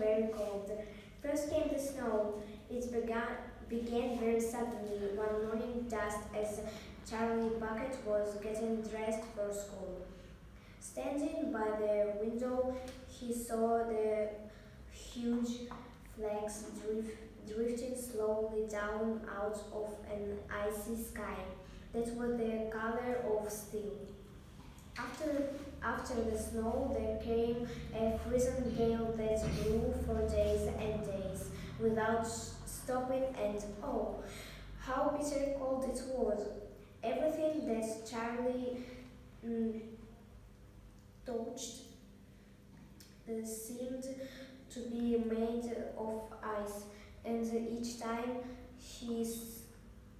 very cold. First came the snow. It began very suddenly one morning just as Charlie Bucket was getting dressed for school. Standing by the window, he saw the huge flakes drifting slowly down out of an icy sky that was the color of steel. After, after the snow, there came a freezing gale that blew for days and days without stopping, and oh, how bitter cold it was! Everything that Charlie mm, touched seemed to be made of ice, and each time he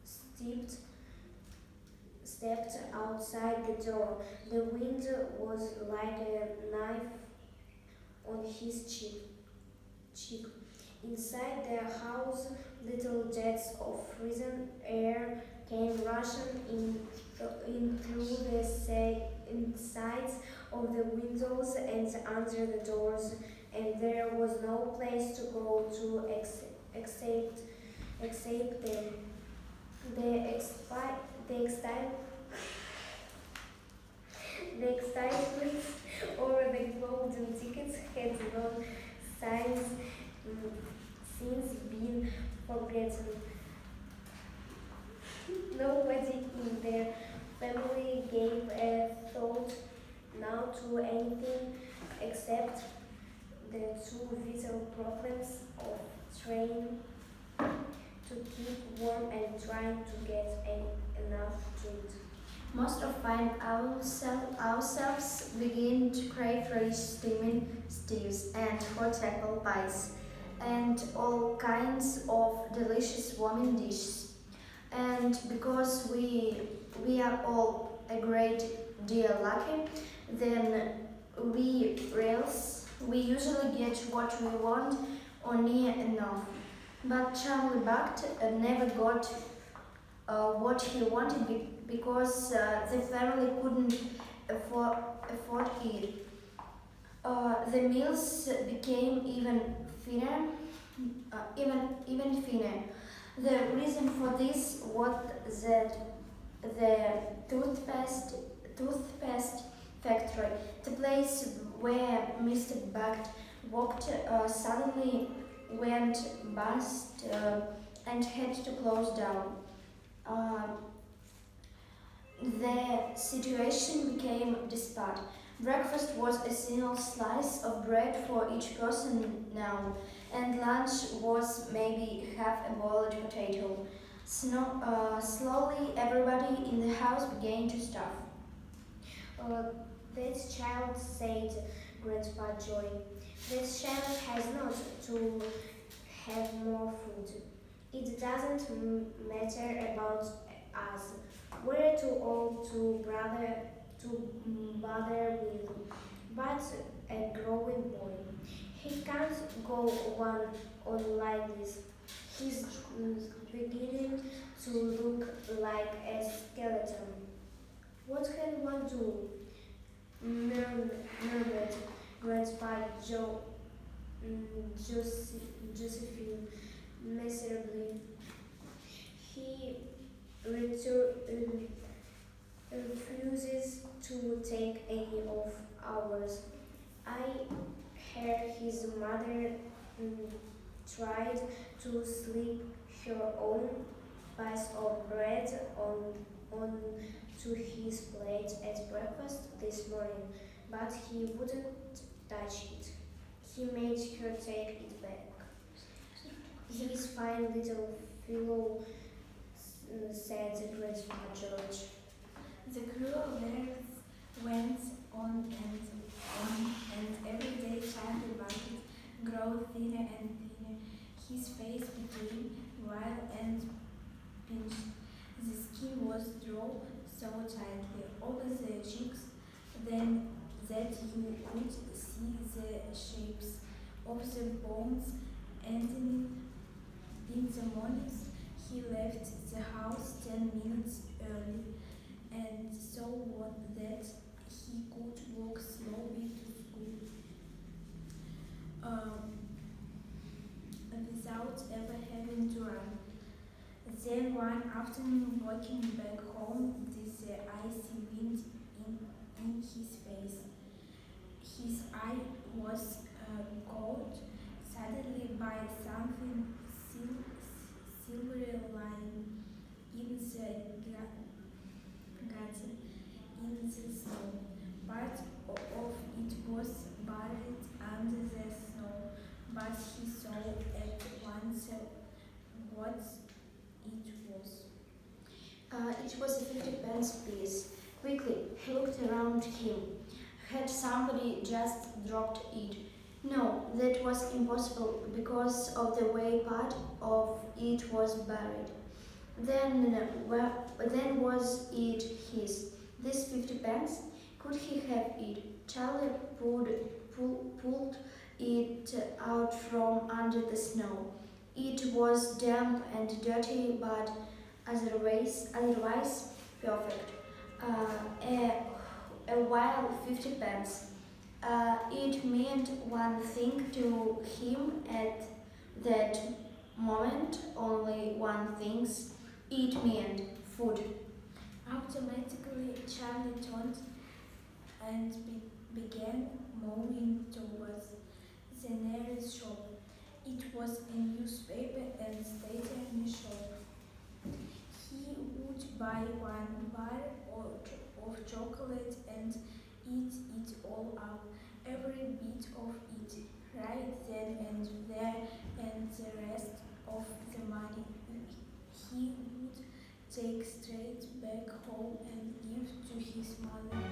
stepped stepped outside the door, the wind was like a knife on his cheek. Inside the house, little jets of freezing air came rushing in through the insides of the windows and under the doors, and there was no place to go to except them. The the excitement over the golden tickets had long since, mm, since been forgotten. Nobody in their family gave a thought now to anything except the two vital problems of trying to keep warm and trying to get enough to eat. Most of find ourselves begin to crave rich steaming stews and hot apple pies and all kinds of delicious warming dishes. And because we are all a great deal lucky, then we usually get what we want or near enough. But Charlie Bucket never got what he wanted because the family couldn't afford it. The meals became even thinner. The reason for this was that the toothpaste factory, the place where Mr. Bucket worked, suddenly went bust and had to close down. Uh, the situation became desperate. Breakfast was a single slice of bread for each person now, and lunch was maybe half a boiled potato. Slowly, everybody in the house began to starve. Uh, this child, said Grandpa Joy, this child has not to have more food. It doesn't matter about us. We're too old to bother with, but a growing boy. He can't go on like this. He's beginning to look like a skeleton. What can one do? Murmured Grandpa Josephine miserably. He refuses to take any of ours. I heard his mother mm, tried to slip her own piece of bread on to his plate at breakfast this morning, but he wouldn't touch it. He made her take it back. His fine little fellow, said Grandpa George. The cruel years went on, and every day Charlie Bucket grew thinner and thinner. His face became wild and pinched. The skin was drawn so tightly over the cheeks then that you could see the shapes of the bones. And in the mornings, he left the house 10 minutes early, and so that he could walk slowly to school. Um, without ever having to run. Then one afternoon, walking back home with the icy wind in his face, his eye was caught suddenly by something silvery lying in the gutter in the snow. Part of it was buried under the snow, but he saw at once what it was. It was a 50-pence piece. Quickly, he looked around him. Had somebody just dropped it? No, that was impossible because of the way part of it was buried. Then was it his? This 50 pence? Could he have it? Charlie pulled it out from under the snow. It was damp and dirty, but otherwise perfect. A while 50 pence. It meant one thing to him at that moment, only one thing. It meant food. Automatically, Charlie turned and began moving towards the nearest shop. It was a newspaper and stationery shop. He would buy one bar of chocolate and eat it all up, every bit of it, right then and there, and the rest of the money he would take straight back home and give to his mother.